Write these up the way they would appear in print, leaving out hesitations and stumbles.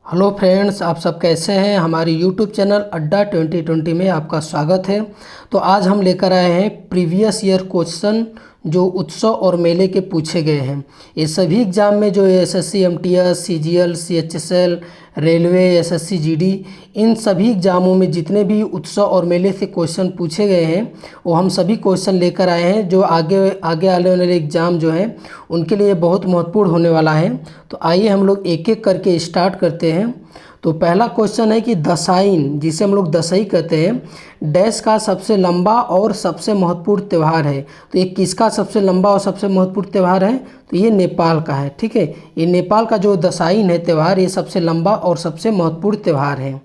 Hello friends, आप सब कैसे हैं। हमारी यूट्यूब चैनल अड्डा 2020 में आपका स्वागत है। तो आज हम लेकर आए हैं प्रीवियस ईयर क्वेश्चन जो उत्सव और मेले के पूछे गए हैं। ये सभी एग्ज़ाम में जो SSC MTS CGL CHSL railway SSC GD इन सभी एग्ज़ामों में जितने भी उत्सव और मेले से क्वेश्चन पूछे गए हैं वो हम सभी क्वेश्चन लेकर आए हैं जो आगे आने वाले एग्ज़ाम जो है उनके लिए बहुत महत्वपूर्ण होने वाला है। तो आइए हम लोग एक एक करके स्टार्ट करते हैं। तो पहला क्वेश्चन है कि दशाईन, जिसे हम लोग दशई कहते हैं, डैश का सबसे लंबा और सबसे महत्वपूर्ण त्यौहार है। तो ये किसका सबसे लंबा और सबसे महत्वपूर्ण त्यौहार है? तो ये नेपाल का है। ठीक है, ये नेपाल का जो दशाईन है त्यौहार, ये सबसे लंबा और सबसे महत्वपूर्ण त्यौहार है।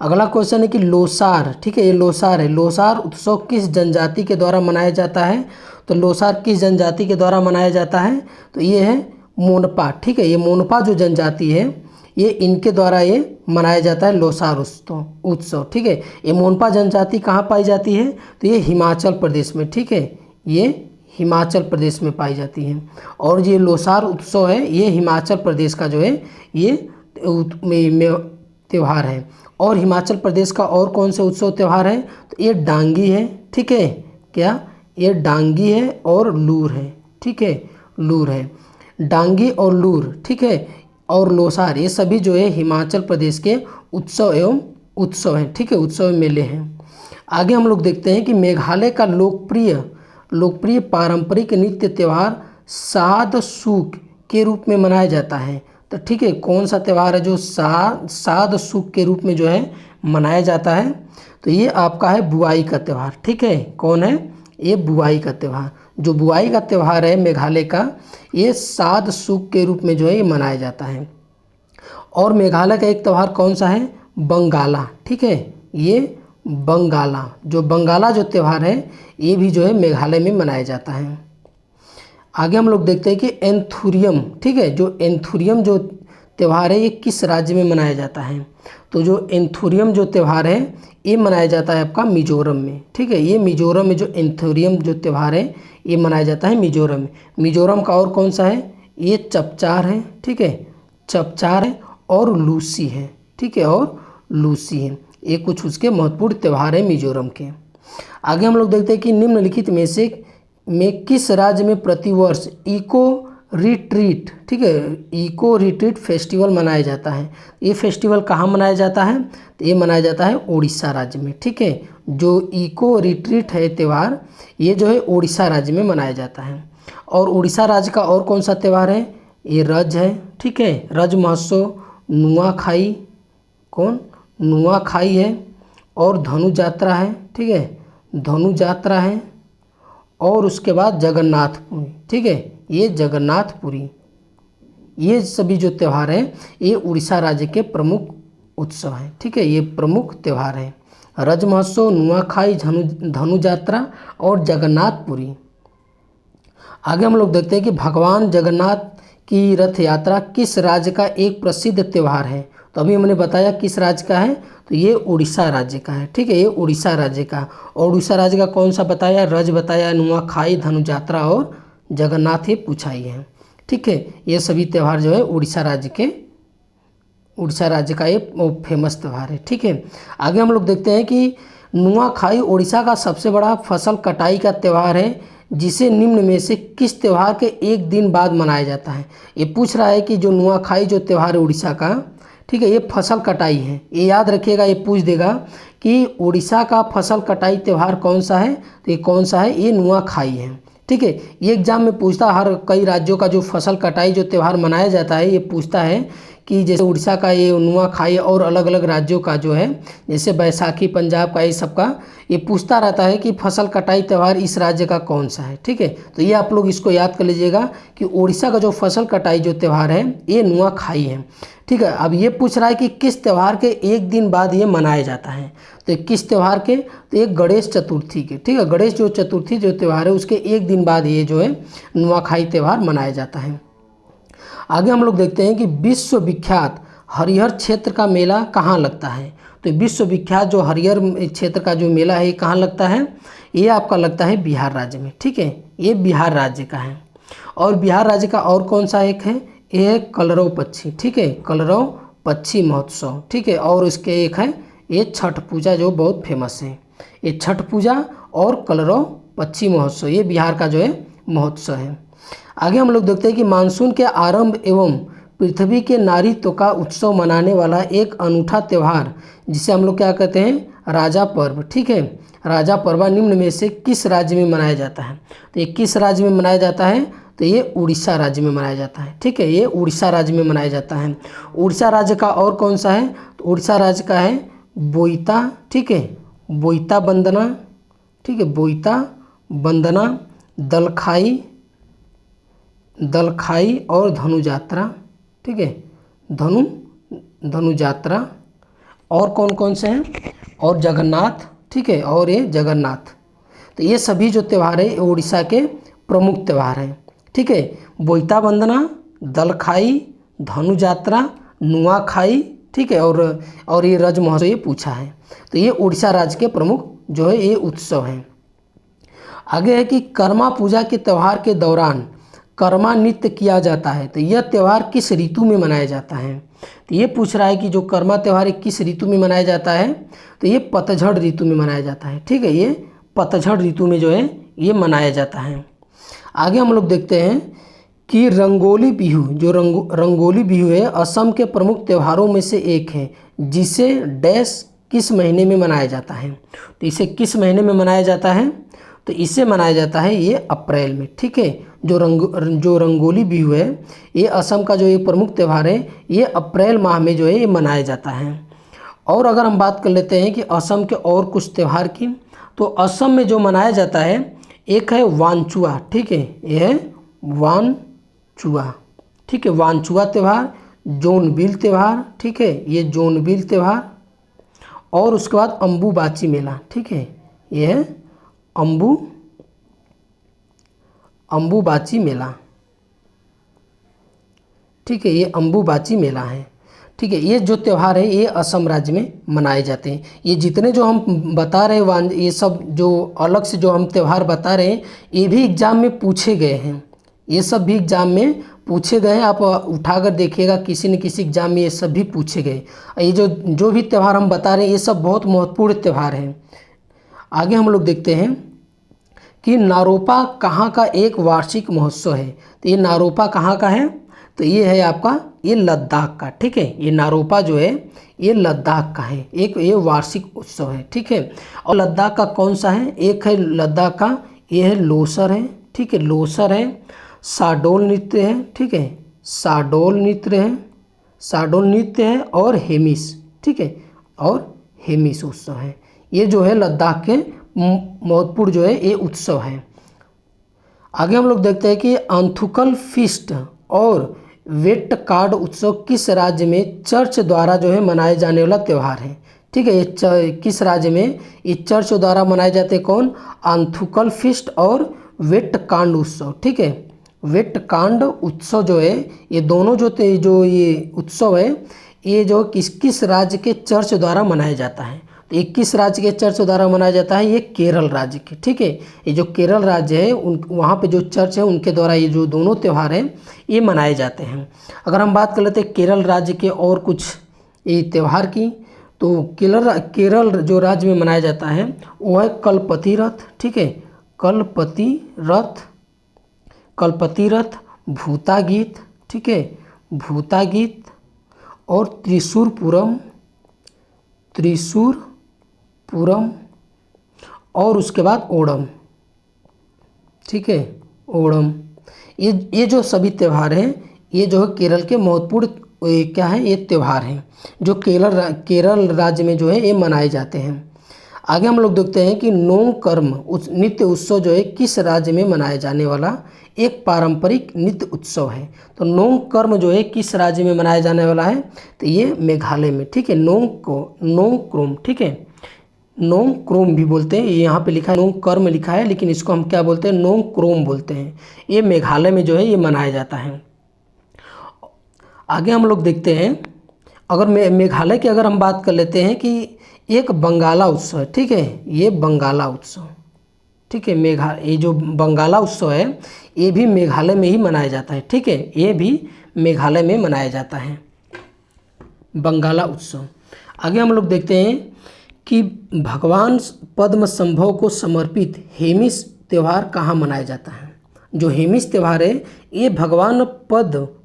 अगला क्वेश्चन है कि लोसार, ठीक है, ये लोसार है। लोसार उत्सव किस जनजाति के द्वारा मनाया जाता है? तो लोसार किस जनजाति के द्वारा मनाया जाता है? तो ये है मोनपा। ठीक है, ये मोनपा जो जनजाति है ये इनके द्वारा ये मनाया जाता है लोसार उत्सव। ठीक है, ये मोनपा जनजाति कहाँ पाई जाती है? तो ये हिमाचल प्रदेश में। ठीक है, ये हिमाचल प्रदेश में पाई जाती है। और ये लोसार उत्सव है ये हिमाचल प्रदेश का जो है ये त्यौहार है। और हिमाचल प्रदेश का और कौन से उत्सव त्यौहार है? तो ये डांगी है। ठीक है, क्या ये डांगी है और लूर है। ठीक है, लूर है, डांगी और लूर। ठीक है, और लोसार, ये सभी जो है हिमाचल प्रदेश के उत्सव हैं। ठीक है, उत्सव मेले हैं। आगे हम लोग देखते हैं कि मेघालय का लोकप्रिय पारंपरिक नृत्य त्यौहार साद सूक के रूप में मनाया जाता है। तो ठीक है, कौन सा त्यौहार है जो साद सूक के रूप में जो है मनाया जाता है? तो ये आपका है बुआई का त्यौहार। ठीक है, कौन है? ये बुआई का त्यौहार। जो बुआई का त्यौहार है मेघालय का, ये साद सूक के रूप में जो है ये मनाया जाता है। और मेघालय का एक त्यौहार कौन सा है? बंगाला। ठीक है, ये बंगाला जो त्यौहार है ये भी जो है मेघालय में मनाया जाता है। आगे हम लोग देखते हैं कि एंथुरियम। ठीक है, जो एंथुरियम जो त्यौहार है ये किस राज्य में मनाया जाता है? तो जो एंथुरियम जो त्यौहार है ये मनाया जाता है आपका मिजोरम में। ठीक है, ये मिजोरम में जो एंथुरियम जो त्यौहार है ये मनाया जाता है मिजोरम में। मिजोरम का और कौन सा है? ये चपचार है। ठीक है, चपचार है और लूसी है। ठीक है, और लूसी है, ये कुछ उसके महत्वपूर्ण त्यौहार है मिजोरम के। आगे हम लोग देखते हैं कि निम्नलिखित में किस राज्य में प्रतिवर्ष इको रिट्रीट, ठीक है, इको रिट्रीट फेस्टिवल मनाया जाता है? ये फेस्टिवल कहाँ मनाया जाता है? तो ये मनाया जाता है उड़ीसा राज्य में। ठीक है, जो इको रिट्रीट है त्यौहार ये जो है उड़ीसा राज्य में मनाया जाता है। और उड़ीसा राज्य का और कौन सा त्यौहार है? ये रज है। ठीक है, रज महोत्सव, नुआखाई, नुआखाई है, और धनु यात्रा है। ठीक है, धनु यात्रा है, और उसके बाद जगन्नाथपुरी। ठीक है, ये जगन्नाथपुरी, ये सभी जो त्यौहार हैं ये उड़ीसा राज्य के प्रमुख उत्सव हैं। ठीक है, ये प्रमुख त्यौहार हैं, रज महोत्सव, नुआखाई, धनु यात्रा और जगन्नाथपुरी। आगे हम लोग देखते हैं कि भगवान जगन्नाथ की रथ यात्रा किस राज्य का एक प्रसिद्ध त्यौहार है? तो अभी हमने बताया किस राज्य का है, तो ये उड़ीसा राज्य का है। ठीक है, ये उड़ीसा राज्य का। और उड़ीसा राज्य का कौन सा बताया? रज बताया, नुआखाई, धनु यात्रा और जगन्नाथ, ये पूछा ही है। ठीक है, ये सभी त्यौहार जो है उड़ीसा राज्य का ये फेमस त्यौहार है। ठीक है, आगे हम लोग देखते हैं कि नुआखाई उड़ीसा का सबसे बड़ा फसल कटाई का त्यौहार है जिसे निम्न में से किस त्यौहार के एक दिन बाद मनाया जाता है? ये पूछ रहा है कि जो नुआखाई जो त्यौहार है उड़ीसा का, ठीक है, ये फसल कटाई है। ये याद रखिएगा, ये पूछ देगा कि उड़ीसा का फसल कटाई त्यौहार कौन सा है? तो ये कौन सा है? ये नुआखाई है। ठीक है, ये एग्जाम में पूछता हर कई राज्यों का जो फसल कटाई जो त्यौहार मनाया जाता है ये पूछता है कि जैसे उड़ीसा का ये नुआखाई और अलग अलग राज्यों का जो है जैसे बैसाखी पंजाब का, ये सबका ये पूछता रहता है कि फसल कटाई त्यौहार इस राज्य का कौन सा है। ठीक है, तो ये आप लोग इसको याद कर लीजिएगा कि उड़ीसा का जो फसल कटाई जो त्यौहार है ये नुआखाई है। ठीक है, अब ये पूछ रहा है कि किस त्यौहार के एक दिन बाद ये मनाया जाता है? तो किस त्यौहार के? तो एक गणेश चतुर्थी के। ठीक है, गणेश जो चतुर्थी जो त्यौहार है उसके एक दिन बाद ये जो है नुआखाई त्यौहार मनाया जाता है। आगे हम लोग देखते हैं कि विश्व विख्यात हरिहर क्षेत्र का मेला कहाँ लगता है? तो विश्व विख्यात जो हरिहर क्षेत्र का जो मेला है ये कहाँ लगता है? ये आपका लगता है बिहार राज्य में। ठीक है, ये बिहार राज्य का है। और बिहार राज्य का और कौन सा एक है? ये है कलरव पक्षी। ठीक है, कलरव पक्षी महोत्सव, ठीक है। और इसके एक है ये छठ पूजा जो बहुत फेमस है, ये छठ पूजा और कलरव पक्षी महोत्सव, ये बिहार का जो है महोत्सव है। आगे हम लोग देखते हैं कि मानसून के आरंभ एवं पृथ्वी के नारीत्व का उत्सव मनाने वाला एक अनूठा त्यौहार जिसे हम लोग क्या कहते हैं, राजा पर्व, ठीक है। राजा पर्व निम्न में से किस राज्य में मनाया जाता है? तो ये किस राज्य में मनाया जाता है? तो ये उड़ीसा राज्य में मनाया जाता है, ठीक है। ये उड़ीसा राज्य में मनाया जाता है। उड़ीसा राज्य का और कौन सा है? तो उड़ीसा राज्य का है बोईता, ठीक है, बोईता बंदना, ठीक है, बोईता बंदना, दलखाई और धनुजात्रा, ठीक है, धनुजात्रा। और कौन कौन से हैं? और जगन्नाथ, ठीक है, और ये जगन्नाथ। तो ये सभी जो त्यौहार है उड़ीसा के प्रमुख त्यौहार हैं, ठीक है। बोईता बंदना, दलखाई, धनुजात्रा, नुआखाई, ठीक है, और ये रज महोत्सव ये पूछा है। तो ये उड़ीसा राज्य के प्रमुख जो है ये उत्सव हैं। आगे है कि कर्मा पूजा के त्यौहार के दौरान कर्मा नृत्य किया जाता है, तो यह त्यौहार किस ऋतु में मनाया जाता है? तो ये पूछ रहा है कि जो कर्मा त्यौहार किस ऋतु में मनाया जाता है? तो ये पतझड़ ऋतु में मनाया जाता है, ठीक है। ये पतझड़ ऋतु में जो है ये मनाया जाता है। आगे हम लोग देखते हैं कि रंगोली बिहू, जो रंगोली बिहू है असम के प्रमुख त्योहारों में से एक है, जिसे डैश किस महीने में मनाया जाता है? तो इसे किस महीने में मनाया जाता है? तो इसे मनाया जाता है ये अप्रैल में, ठीक है। जो रंगोली बिहू है ये असम का जो ये प्रमुख त्यौहार है ये अप्रैल माह में जो है ये मनाया जाता है। और अगर हम बात कर लेते हैं कि असम के और कुछ त्यौहार की, तो असम में जो मनाया जाता है एक है वांचुआ, ठीक है, ये है वांचुआ, ठीक है, वांचुआ त्यौहार, जोनबिल त्यौहार, ठीक है, ये जोनबिल त्यौहार। और उसके बाद अम्बुबाची मेला, ठीक है, ये है अम्बुबाची मेला, ठीक है, ये अम्बुबाची मेला है, ठीक है। ये जो त्यौहार है ये असम राज्य में मनाए जाते हैं। ये जितने जो हम बता रहे हैं ये सब जो अलग से जो हम त्यौहार बता रहे हैं ये भी एग्ज़ाम में पूछे गए हैं, ये सब भी एग्ज़ाम में पूछे गए हैं। आप उठाकर देखिएगा किसी न किसी एग्ज़ाम में ये सब भी पूछे गए। ये जो भी त्यौहार हम बता रहे हैं ये सब बहुत महत्वपूर्ण त्यौहार हैं। आगे हम लोग देखते हैं कि नारोपा कहाँ का एक वार्षिक महोत्सव है? तो ये नारोपा कहाँ का है? तो ये है आपका ये लद्दाख का, ठीक है। ये नारोपा जो है ये लद्दाख का है, एक ये वार्षिक उत्सव है, ठीक है। और लद्दाख का कौन सा है? एक है लद्दाख का ये है लोसर है, ठीक है, लोसर है, साडोल नृत्य है, ठीक है, साडोल नृत्य है और हेमिस, ठीक है, और हेमिस उत्सव है। ये जो है लद्दाख के महत्वपूर्ण जो है ये उत्सव है। आगे हम लोग देखते हैं कि आंथुकल फीस्ट और वेट कार्ड उत्सव किस राज्य में चर्च द्वारा जो है मनाए जाने वाला त्यौहार है? ठीक है, ये किस राज्य में ये चर्च द्वारा मनाए जाते हैं? कौन? आंथुकल फीस्ट और वेट कांड उत्सव, ठीक है। वेट कांड उत्सव जो है ये दोनों जो ये उत्सव है ये जो किस राज्य के चर्च द्वारा मनाया जाता है? तो 21 राज्य के चर्च द्वारा मनाया जाता है ये केरल राज्य के, ठीक है। ये जो केरल राज्य है वहाँ पे जो चर्च है उनके द्वारा ये जो दोनों त्यौहार हैं ये मनाए जाते हैं। अगर हम बात कर लेते हैं केरल राज्य के और कुछ ये त्यौहार की, तो केरल जो राज्य में मनाया जाता है वो है कल्पति रथ, ठीक है, कल्पति रथ, भूता गीत, ठीक है, भूता गीत और त्रिशूरपुरम और उसके बाद ओणम, ठीक है, ओणम। ये जो सभी त्यौहार हैं ये जो है केरल के महत्वपूर्ण क्या है ये त्यौहार हैं जो केरल राज्य में जो है ये मनाए जाते हैं। आगे हम लोग देखते हैं कि नोंग कर्म नृत्य उत्सव जो है किस राज्य में मनाया जाने वाला एक पारंपरिक नृत्य उत्सव है? तो नोंग कर्म जो है किस राज्य में मनाया जाने वाला है? तो ये मेघालय में, ठीक है। नोंग क्रोम, ठीक है, नोंग क्रोम भी बोलते हैं। यहाँ पे लिखा है नोंग कर्म लिखा है लेकिन इसको हम क्या बोलते हैं? नोंग क्रोम बोलते हैं। ये मेघालय में जो है ये मनाया जाता है। आगे हम लोग देखते हैं अगर मेघालय की अगर हम बात कर लेते हैं कि एक बंगाला उत्सव है, ठीक है, ये बंगाला उत्सव, ठीक है, ये जो बंगाला उत्सव है ये भी मेघालय में ही मनाया जाता है, ठीक है, ये भी मेघालय में मनाया जाता है। बंगाला उत्सव। आगे हम लोग देखते हैं कि भगवान पद्मसंभव को समर्पित हेमिस त्यौहार कहाँ मनाया जाता है। जो हेमिस त्यौहार है ये भगवान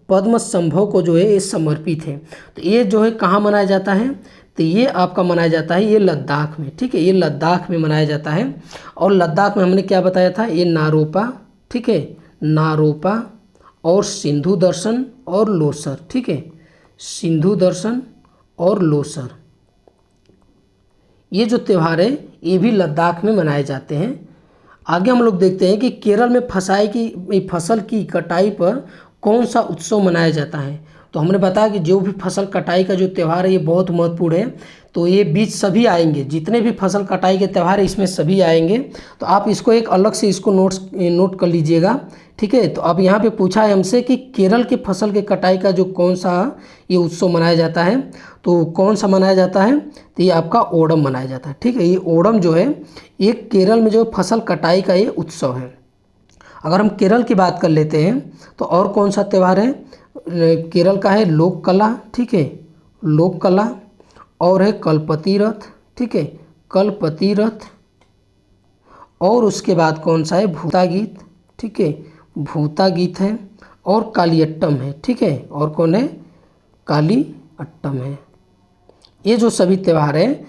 पद्मसंभव को जो है ये समर्पित है। तो ये जो है कहाँ मनाया जाता है, तो ये आपका मनाया जाता है ये लद्दाख में। ठीक है, ये लद्दाख में मनाया जाता है। और लद्दाख में हमने क्या बताया था, ये नारोपा, ठीक है, नारोपा और सिंधु दर्शन और लोसर। ठीक है, सिंधु दर्शन और लोसर, ये जो त्यौहार है ये भी लद्दाख में मनाए जाते हैं। आगे हम लोग देखते हैं कि केरल में फसल की कटाई पर कौन सा उत्सव मनाया जाता है। तो हमने बताया कि जो भी फसल कटाई का जो त्यौहार है ये बहुत महत्वपूर्ण है। तो ये बीच सभी आएंगे, जितने भी फसल कटाई के त्यौहार है इसमें सभी आएंगे। तो आप इसको एक अलग से इसको नोट कर लीजिएगा। ठीक है, तो अब यहाँ पे पूछा है हमसे कि केरल के फसल के कटाई का जो कौन सा ये उत्सव मनाया जाता है, तो कौन सा मनाया जाता है, तो ये आपका ओणम मनाया जाता है। ठीक है, ये ओणम जो है ये केरल में जो फसल कटाई का ये उत्सव है। अगर हम केरल की बात कर लेते हैं तो और कौन सा त्यौहार है, केरल का है लोक कला। ठीक है, लोक कला और है कल्पति रथ। ठीक है, कल्पति रथ। और उसके बाद कौन सा है, भूता गीत। ठीक है, भूता गीत है और कालियट्टम है। ठीक है, और कौन है, कालियट्टम है। ये जो सभी त्यौहार है,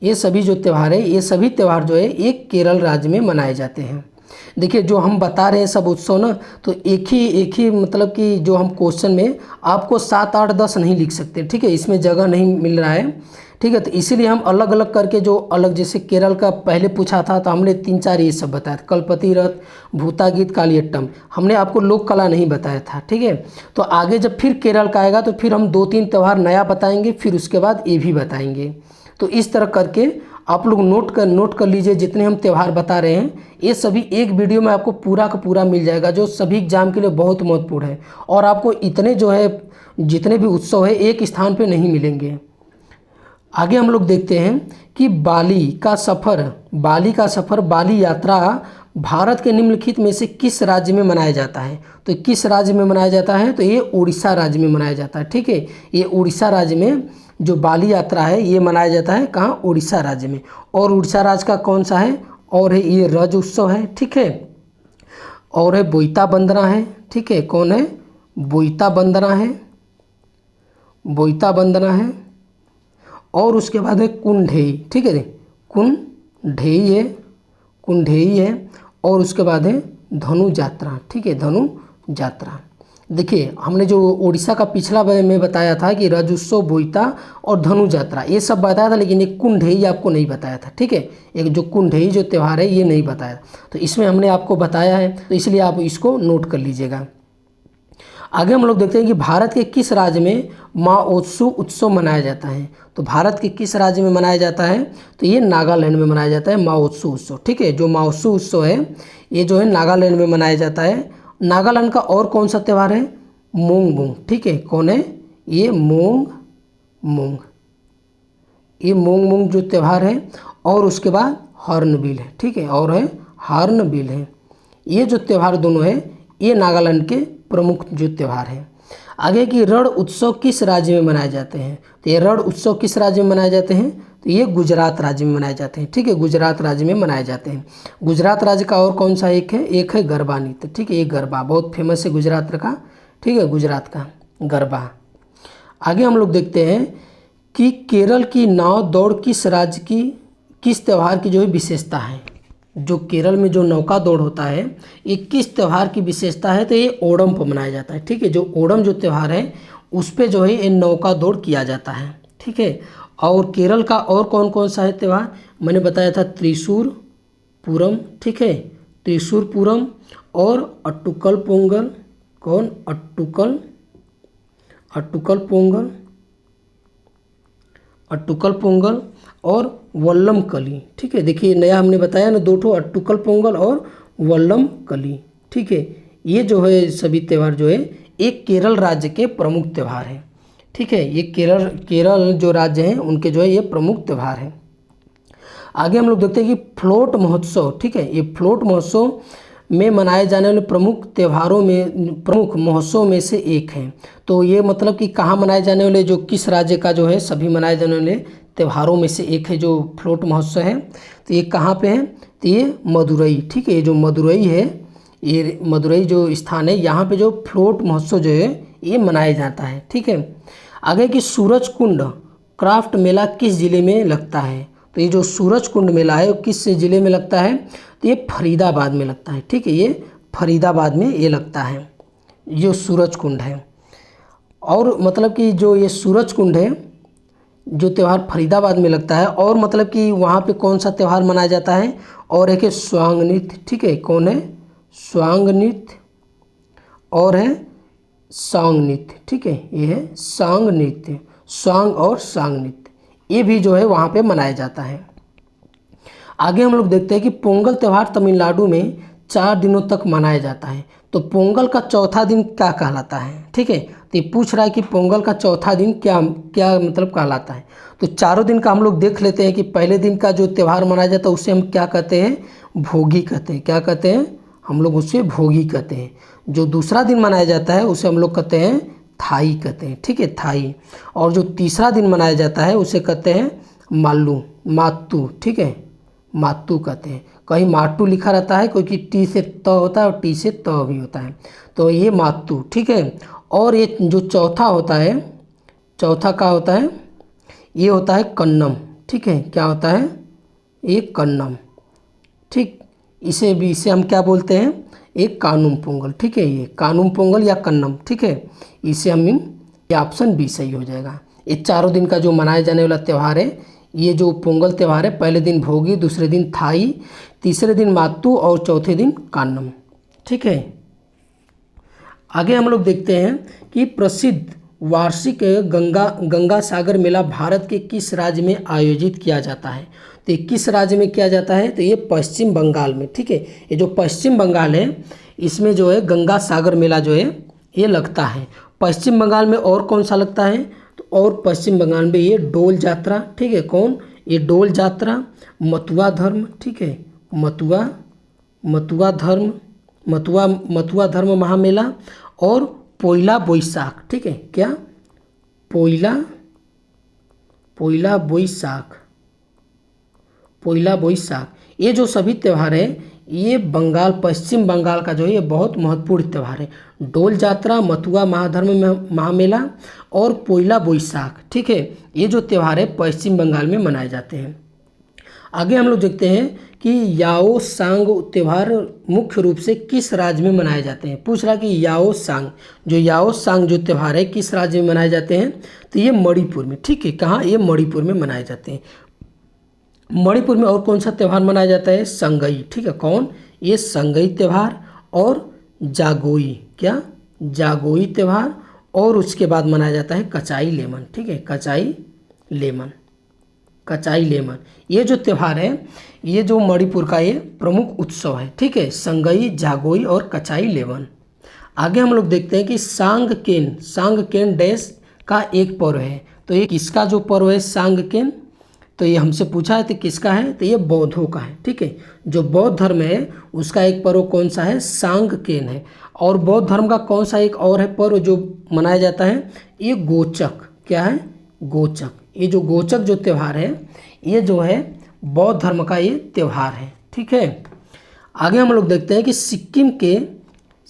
ये सभी जो त्यौहार है, ये सभी त्यौहार जो है एक केरल राज्य में मनाए जाते हैं। देखिए जो हम बता रहे हैं सब उत्सव ना, तो एक ही मतलब कि जो हम क्वेश्चन में आपको 7, 8, 10 नहीं लिख सकते। ठीक है, इसमें जगह नहीं मिल रहा है। ठीक है, तो इसीलिए हम अलग अलग करके जो अलग, जैसे केरल का पहले पूछा था तो हमने 3, 4 ये सब बताया था, कल्पति रथ, भूता गीत, कालियट्टम। हमने आपको लोक कला नहीं बताया था। ठीक है, तो आगे जब फिर केरल का आएगा तो फिर हम 2-3 त्यौहार नया बताएंगे, फिर उसके बाद ये भी बताएंगे। तो इस तरह करके आप लोग नोट कर लीजिए, जितने हम त्यौहार बता रहे हैं ये सभी एक वीडियो में आपको पूरा का पूरा मिल जाएगा, जो सभी एग्जाम के लिए बहुत महत्वपूर्ण है। और आपको इतने जो है जितने भी उत्सव है एक स्थान पे नहीं मिलेंगे। आगे हम लोग देखते हैं कि बाली का सफ़र, बाली यात्रा भारत के निम्नलिखित में से किस राज्य में मनाया जाता है। तो किस राज्य में मनाया जाता है, तो ये उड़ीसा राज्य में मनाया जाता है। ठीक है, ये उड़ीसा राज्य में जो बाली यात्रा है ये मनाया जाता है, कहाँ, उड़ीसा राज्य में। और उड़ीसा राज्य का कौन सा है, और है ये रज उत्सव है। ठीक है, और है बोईता बंदना है। ठीक है, कौन है, बोईता बंदना है, बोईता बंदना है। और उसके बाद है कुंढेई। ठीक है, कुंढेई है। और उसके बाद है धनु यात्रा। ठीक है, धनु यात्रा। देखिए हमने जो उड़ीसा का पिछला में बताया था कि रज उत्सव, बोईता और धनु यात्रा ये सब बताया था, लेकिन एक कुंढेई आपको नहीं बताया था। ठीक है, एक जो कुंढेई जो त्यौहार है ये नहीं बताया, तो इसमें हमने आपको बताया है, तो इसलिए आप इसको नोट कर लीजिएगा। आगे हम लोग देखते हैं कि भारत के किस राज्य में माओत्सु उत्सव मनाया जाता है। तो भारत के किस राज्य में मनाया जाता है, तो ये नागालैंड में मनाया जाता है माओत्सु उत्सव। ठीक है, जो माओत्सु उत्सव है ये जो है नागालैंड में मनाया जाता है। नागालैंड का और कौन सा त्यौहार है, मोंग मोंग। ठीक है, कौन है, ये मोंग मोंग, ये मोंग मोंग जो त्यौहार है। और उसके बाद हॉर्नबिल है। ठीक है, और है हॉर्नबिल है। ये जो त्यौहार दोनों है ये नागालैंड के प्रमुख जो त्यौहार है। आगे की रण उत्सव किस राज्य में मनाए जाते हैं, तो ये रण उत्सव किस राज्य में मनाए जाते हैं, तो ये गुजरात राज्य में मनाए जाते हैं। ठीक है, गुजरात राज्य में मनाए जाते हैं। गुजरात राज्य का और कौन सा एक है गरबा नृत्य। ठीक है, ये गरबा बहुत फेमस है गुजरात का। ठीक है, गुजरात का गरबा। आगे हम लोग देखते हैं कि केरल की नाव दौड़ किस राज्य की, किस त्यौहार की जो है विशेषता है। जो केरल में जो नौका दौड़ होता है ये किस त्यौहार की विशेषता है, तो ये ओणम पर मनाया जाता है। ठीक है, जो ओणम जो त्यौहार है उस पर जो है ये नौका दौड़ किया जाता है। ठीक है, और केरल का और कौन कौन सा है त्यौहार, मैंने बताया था त्रिशूर पूरम। ठीक है, त्रिशूर पूरम और अट्टुकल पोंगल। कौन, अट्टुकल पोंगल, अट्टुकल पोंगल और वल्लम कली। ठीक है, देखिए नया हमने बताया ना, 2 अट्टुकल पोंगल और वल्लम कली। ठीक है, ये जो है सभी त्यौहार जो है एक केरल राज्य के प्रमुख त्यौहार हैं। ठीक है, ये केरल जो राज्य हैं उनके जो है ये प्रमुख त्यौहार हैं। आगे हम लोग देखते हैं कि फ्लोट महोत्सव। ठीक है, ये फ्लोट महोत्सव में मनाए जाने वाले प्रमुख त्योहारों में, प्रमुख महोत्सव में से एक है। तो ये मतलब कि कहाँ मनाए जाने वाले, जो किस राज्य का जो है सभी मनाए जाने वाले त्योहारों में से एक है जो फ्लोट महोत्सव है। तो ये कहाँ पे है, तो ये मदुरई, ठीक है, ये जो मदुरई है, ये मदुरई जो स्थान है, यहाँ पे जो फ्लोट महोत्सव जो है ये मनाया जाता है, ठीक है। आगे कि सूरज कुंड क्राफ्ट मेला किस ज़िले में लगता है। तो ये जो सूरज कुंड मेला है वो किस ज़िले में लगता है, तो ये फरीदाबाद में लगता है, ठीक है, ये फरीदाबाद में ये लगता है, ये सूरज कुंड है। और मतलब कि जो ये सूरज कुंड है जो त्यौहार फरीदाबाद में लगता है, और मतलब कि वहाँ पे कौन सा त्यौहार मनाया जाता है, और एक है स्वांग नृत्य, ठीक है, कौन है, स्वांग नृत्य, और है सांग नृत्य, ठीक है, ये है सांग नृत्य, स्वांग और सांग नृत्य, ये भी जो है वहाँ पे मनाया जाता है। आगे हम लोग देखते हैं कि पोंगल त्यौहार तमिलनाडु में 4 दिनों तक मनाया जाता है। तो पोंगल का चौथा दिन क्या कहलाता है, ठीक है, तो ये पूछ रहा है कि पोंगल का चौथा दिन क्या क्या मतलब कहलाता है। तो चारों दिन का हम लोग देख लेते हैं कि पहले दिन का जो त्यौहार मनाया जाता है उसे हम क्या कहते हैं, भोगी कहते हैं, क्या कहते हैं, हम लोग उसे भोगी कहते हैं। जो दूसरा दिन मनाया जाता है उसे हम लोग कहते हैं थाई कहते हैं, ठीक है, थाई। और जो तीसरा दिन मनाया जाता है उसे कहते हैं माल्लू, मातू, ठीक है, मातू कहते हैं। कहीं माटू लिखा रहता है, क्योंकि टी से त होता है और टी से त भी होता है, तो ये मातू, ठीक है। और ये जो चौथा होता है, चौथा क्या होता है, ये होता है कन्नम, ठीक है, क्या होता है, ये कन्नम, ठीक, इसे हम क्या बोलते हैं, एक कानुम पोंगल, ठीक है, ये कानुम पोंगल या कन्नम, ठीक है, इसे हम, ये ऑप्शन बी सही हो जाएगा। ये चारों दिन का जो मनाए जाने वाला त्यौहार है, ये जो पोंगल त्यौहार है, पहले दिन भोगी, दूसरे दिन थाई, तीसरे दिन मातू और चौथे दिन कान्नम, ठीक है। आगे हम लोग देखते हैं कि प्रसिद्ध वार्षिक गंगा सागर मेला भारत के किस राज्य में आयोजित किया जाता है। तो ये किस राज्य में किया जाता है, तो ये पश्चिम बंगाल में, ठीक है, ये जो पश्चिम बंगाल है इसमें जो है गंगा सागर मेला जो है ये लगता है। पश्चिम बंगाल में और कौन सा लगता है, तो और पश्चिम बंगाल में ये डोल यात्रा, ठीक है, कौन, ये डोल यात्रा, मतुआ धर्म, ठीक है, मतुआ धर्म महामेला, और पोइला बोईसाख, ठीक है, क्या, पोइला बोईसाख, ये जो सभी त्यौहार है ये पश्चिम बंगाल का जो है ये बहुत महत्वपूर्ण त्यौहार है। डोल यात्रा, मथुआ महामेला और पोइला बोईसाख, ठीक है, ये जो त्यौहार है पश्चिम बंगाल में मनाए जाते हैं। आगे हम लोग देखते हैं कि याओ सांग त्यौहार मुख्य रूप से किस राज्य में मनाए जाते हैं। पूछ रहा कि याओ सांग जो त्यौहार है किस राज्य में मनाए जाते हैं, तो ये मणिपुर में, ठीक है, कहाँ, ये मणिपुर में मनाए जाते हैं। मणिपुर में और कौन सा त्यौहार मनाया जाता है, संगई, ठीक है, कौन, ये संगई त्यौहार, और जागोई, क्या, जागोई त्यौहार, और उसके बाद मनाया जाता है कचाई लेमन, ठीक है, कचाई लेमन, ये जो त्यौहार है ये जो मणिपुर का ये प्रमुख उत्सव है, ठीक है, संगई, जागोई और कचाई लेमन। आगे हम लोग देखते हैं कि सांगकेन डैश का एक पर्व है। तो ये किसका जो पर्व है सांगकेन, तो ये हमसे पूछा है तो किसका है, तो ये बौद्धों का है, ठीक है, जो बौद्ध धर्म है उसका एक पर्व कौन सा है, सांगकेन है। और बौद्ध धर्म का कौन सा एक और है पर्व जो मनाया जाता है, ये गोचक, क्या है, गोचक, ये जो गोचक जो त्यौहार है ये जो है बौद्ध धर्म का ये त्यौहार है, ठीक है। आगे हम लोग देखते हैं कि सिक्किम के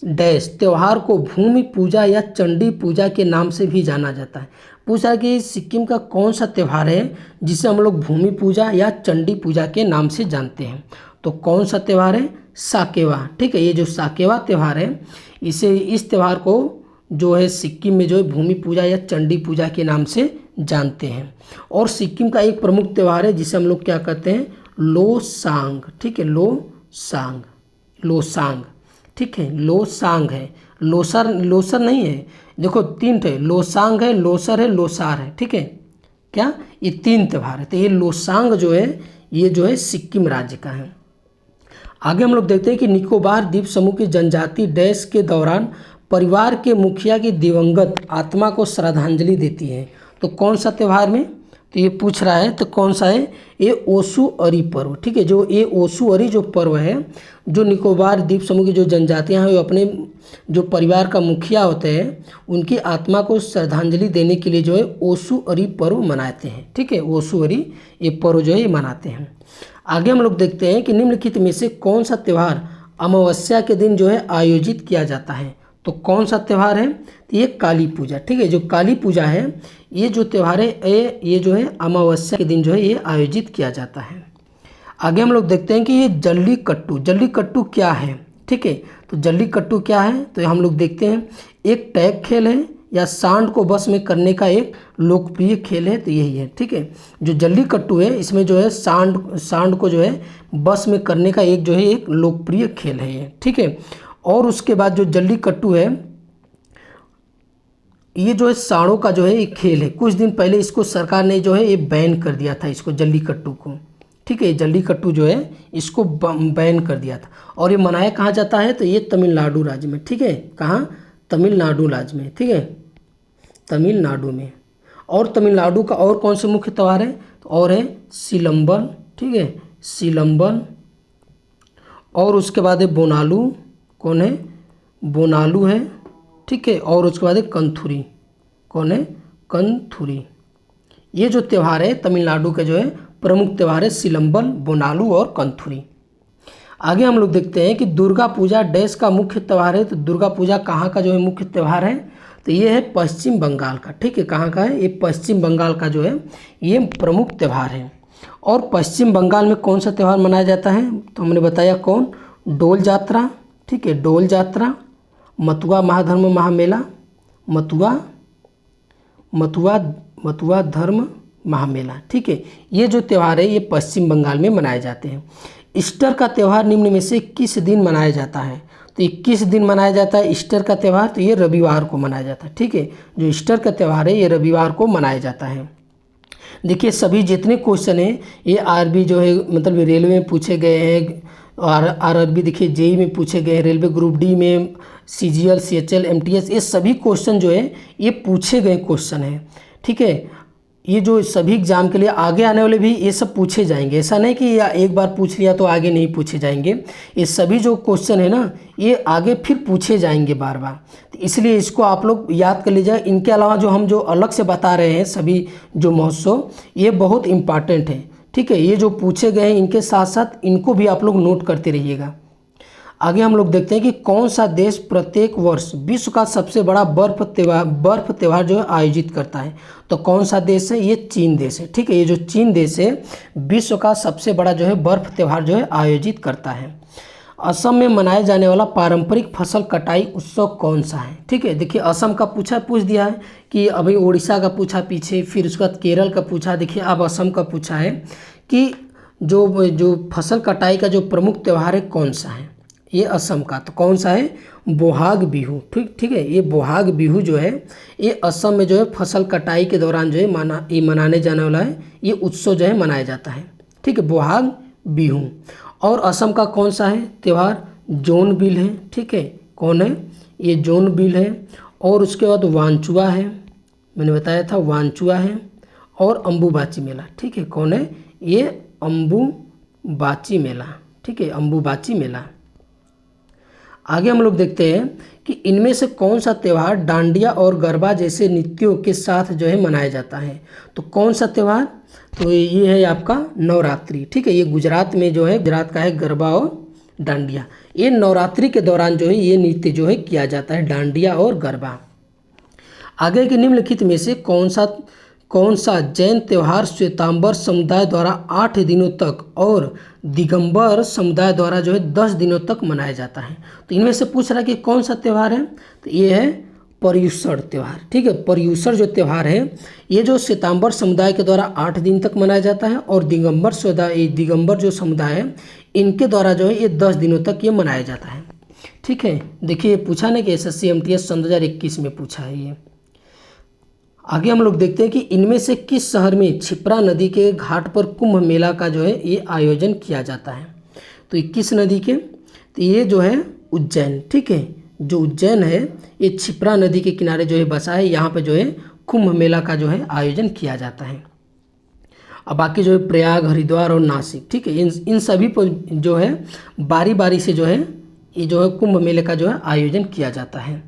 डैश त्यौहार को भूमि पूजा या चंडी पूजा के नाम से भी जाना जाता है। पूछा कि सिक्किम का कौन सा त्यौहार है जिसे हम लोग भूमि पूजा या चंडी पूजा के नाम से जानते हैं, तो कौन सा त्यौहार है, साकेवा, ठीक है, ये जो साकेवा त्यौहार है इस त्यौहार को जो है सिक्किम में जो है भूमि पूजा या चंडी पूजा के नाम से जानते हैं। और सिक्किम का एक प्रमुख त्यौहार है जिसे हम लोग क्या कहते हैं, लोसांग, ठीक है, लोसांग, ठीक है, लोसांग है, लोसर नहीं है, देखो 3 थे, लोसांग है, लोसर है, लोसार है, ठीक है, क्या, ये 3 त्यौहार है। तो ये लोसांग जो है ये जो है सिक्किम राज्य का है। आगे हम लोग देखते हैं कि निकोबार द्वीप समूह की जनजाति डैश के दौरान परिवार के मुखिया की दिवंगत आत्मा को श्रद्धांजलि देती है। तो कौन सा त्यौहार में, तो ये पूछ रहा है, तो कौन सा है, ये ओसु अरी पर्व, ठीक है, जो ये ओसु अरी जो पर्व है जो निकोबार द्वीप समूह की जो जनजातियां हैं वो अपने जो परिवार का मुखिया होते हैं उनकी आत्मा को श्रद्धांजलि देने के लिए जो है ओसुअरी पर्व मनाते हैं। ठीक है, ओसुअरी ये पर्व जो है ये मनाते हैं। आगे हम लोग देखते हैं कि निम्नलिखित में से कौन सा त्यौहार अमावस्या के दिन जो है आयोजित किया जाता है। तो कौन सा त्यौहार है? तो ये काली पूजा। ठीक है, जो काली पूजा है ये जो त्यौहार है ये जो है अमावस्या के दिन जो है ये आयोजित किया जाता है। आगे हम लोग देखते हैं कि ये जल्लीकट्टू क्या है। ठीक है, तो जल्लीकट्टू क्या है तो हम लोग देखते हैं एक टैग खेल है या सांड को बस में करने का एक लोकप्रिय खेल है, तो यही है। ठीक है, जो जल्लीकट्टू है इसमें जो है सांड को जो है बस में करने का एक जो है एक लोकप्रिय खेल है ये। ठीक है, और उसके बाद जो जल्लीकट्टू है ये जो है सांडों का जो है एक खेल है। कुछ दिन पहले इसको सरकार ने जो है ये बैन कर दिया था, इसको जल्लीकट्टू को। ठीक है, जल्लीकट्टू जो है इसको बैन कर दिया था। और ये मनाया कहाँ जाता है तो ये तमिलनाडु राज्य में। ठीक है, कहाँ? तमिलनाडु राज्य में। ठीक है, तमिलनाडु में। और तमिलनाडु का और कौन से मुख्य त्यौहार है तो और है सिलंबल। ठीक है, सिलंबल। और उसके बाद है बोनालू। कौन है? बोनालू है। ठीक है, और उसके बाद है कंथुरी। कौन है? कंथुरी। ये जो त्यौहार है तमिलनाडु के जो है प्रमुख त्यौहार है सिलंबल, बोनालू और कंथुरी। आगे हम लोग देखते हैं कि दुर्गा पूजा देश का मुख्य त्यौहार है। तो दुर्गा पूजा कहाँ का जो है मुख्य त्यौहार है तो ये है पश्चिम बंगाल का। ठीक है, कहाँ का है? ये पश्चिम बंगाल का जो है ये प्रमुख त्यौहार है। और पश्चिम बंगाल में कौन सा त्यौहार मनाया जाता है तो हमने बताया कौन? डोल यात्रा। ठीक है, डोल यात्रा, मथुआ महाधर्म महामेला, मथुआ धर्म महामेला। ठीक है, ये जो त्यौहार है ये पश्चिम बंगाल में मनाए जाते हैं। ईस्टर का त्यौहार निम्न में से किस दिन मनाया जाता है तो ये किस दिन मनाया जाता है ईस्टर का त्यौहार? तो ये रविवार को मनाया जाता है। ठीक है, जो ईस्टर का त्यौहार है ये रविवार को मनाया जाता है। देखिए सभी जितने क्वेश्चन हैं ये आरबी जो है मतलब रेलवे में पूछे गए हैं, और आरआरबी देखिए जेई में पूछे गए हैं, रेलवे ग्रुप डी में, सीजीएल, सीएचएल, एमटीएस, ये सभी क्वेश्चन जो है ये पूछे गए क्वेश्चन हैं। ठीक है, ये जो सभी एग्जाम के लिए आगे आने वाले भी ये सब पूछे जाएंगे। ऐसा नहीं कि या एक बार पूछ लिया तो आगे नहीं पूछे जाएंगे। ये सभी जो क्वेश्चन है ना ये आगे फिर पूछे जाएंगे बार बार, तो इसलिए इसको आप लोग याद कर लीजिए। इनके अलावा जो हम जो अलग से बता रहे हैं सभी जो महोत्सव ये बहुत इम्पॉर्टेंट है। ठीक है, ये जो पूछे गए हैं इनके साथ साथ इनको भी आप लोग नोट करते रहिएगा। आगे हम लोग देखते हैं कि कौन सा देश प्रत्येक वर्ष विश्व का सबसे बड़ा बर्फ त्यौहार जो है आयोजित करता है। तो कौन सा देश है? ये चीन देश है। ठीक है, ये जो चीन देश है विश्व का सबसे बड़ा जो है बर्फ त्यौहार जो है आयोजित करता है। असम में मनाया जाने वाला पारंपरिक फसल कटाई उत्सव कौन सा है? ठीक है, देखिए असम का पूछ दिया है कि अभी उड़ीसा का पूछा पीछे, फिर उसके बाद केरल का पूछा, देखिए अब असम का पूछा है कि जो फसल कटाई का जो प्रमुख त्यौहार है कौन सा है? ये असम का तो कौन सा है? बोहाग बिहू। ठीक है, ये बोहाग बिहू जो है ये असम में जो है फसल कटाई के दौरान जो है मनाने जाने वाला है ये उत्सव जो है मनाया जाता है। ठीक है, बोहाग बिहू। और असम का कौन सा है त्यौहार? जोनबिल है। ठीक है, कौन है? ये जोनबिल है। और उसके बाद वांचुआ है, मैंने बताया था वांचुआ है। और अम्बुबाची मेला। ठीक है, कौन है? ये अम्बुबाची मेला। ठीक है, अम्बुबाची मेला। आगे हम लोग देखते हैं कि इनमें से कौन सा त्यौहार डांडिया और गरबा जैसे नृत्यों के साथ जो है मनाया जाता है। तो कौन सा त्यौहार? तो ये है आपका नवरात्रि। ठीक है, ये गुजरात में जो है गुजरात का है गरबा और डांडिया। ये नवरात्रि के दौरान जो है ये नृत्य जो है किया जाता है, डांडिया और गरबा। आगे के निम्नलिखित में से कौन सा जैन त्यौहार श्वेतांबर समुदाय द्वारा 8 दिनों तक और दिगंबर समुदाय द्वारा जो है 10 दिनों तक मनाया जाता है। तो इनमें से पूछ रहा है कि कौन सा त्यौहार है तो ये है पर्युषण त्यौहार। ठीक है, पर्युषण जो त्यौहार है ये जो श्वेतांबर समुदाय के द्वारा 8 दिन तक मनाया जाता है और दिगंबर जो समुदाय है इनके द्वारा जो है ये 10 दिनों तक ये मनाया जाता है। ठीक है, देखिए पूछा ना कि SSC MTS 2021 में पूछा है ये। आगे हम लोग देखते हैं कि इनमें से किस शहर में क्षिप्रा नदी के घाट पर कुंभ मेला का जो है ये आयोजन किया जाता है। तो ये किस नदी के? तो ये जो है उज्जैन। ठीक है, जो उज्जैन है ये क्षिप्रा नदी के किनारे जो है बसा है, यहाँ पे जो है कुंभ मेला का जो है आयोजन किया जाता है। और बाकी जो है प्रयाग, हरिद्वार और नासिक, ठीक है, इन सभी पर जो है बारी बारी से जो है ये जो है कुंभ मेले का जो है आयोजन किया जाता है।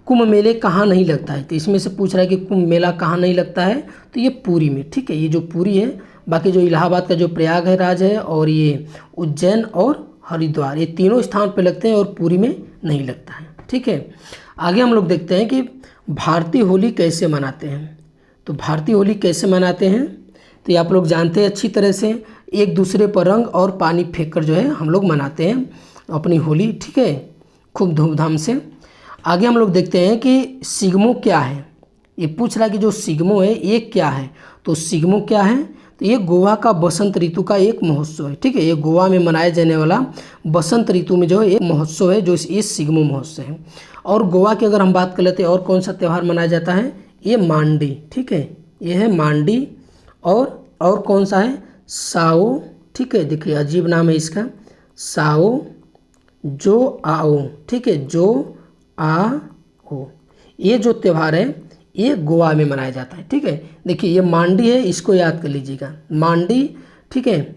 कुंभ मेले कहाँ नहीं लगता है, तो इसमें से पूछ रहा है कि कुंभ मेला कहाँ नहीं लगता है, तो ये पुरी में, ठीक है, ये जो पुरी है। बाकी जो इलाहाबाद का जो प्रयागराज है और ये उज्जैन और हरिद्वार, ये तीनों स्थान पे लगते हैं और पुरी में नहीं लगता है, ठीक है। आगे हम लोग देखते हैं कि भारतीय होली कैसे मनाते हैं। तो भारतीय होली कैसे मनाते हैं, तो ये आप लोग जानते हैं अच्छी तरह से, एक दूसरे पर रंग और पानी फेंक कर जो है हम लोग मनाते हैं अपनी होली, ठीक है, खूब धूमधाम से। आगे हम लोग देखते हैं कि सिग्मो क्या है। ये पूछ रहा है कि जो सिग्मो है ये क्या है, तो सिग्मो क्या है, तो ये गोवा का बसंत ऋतु का एक महोत्सव है, ठीक है। ये गोवा में मनाया जाने वाला बसंत ऋतु में जो है एक महोत्सव है, जो ये सिग्मो महोत्सव है। और गोवा की अगर हम बात कर लेते हैं और कौन सा त्यौहार मनाया जाता है, ये मांडी, ठीक है, ये है मांडी। और कौन सा है, साओ, ठीक है, देखिए अजीब नाम है इसका, साओ जो आओ, ठीक है, जो आओ। ये जो त्यौहार है ये गोवा में मनाया जाता है, ठीक है। देखिए ये मांडी है, इसको याद कर लीजिएगा, मांडी, ठीक है,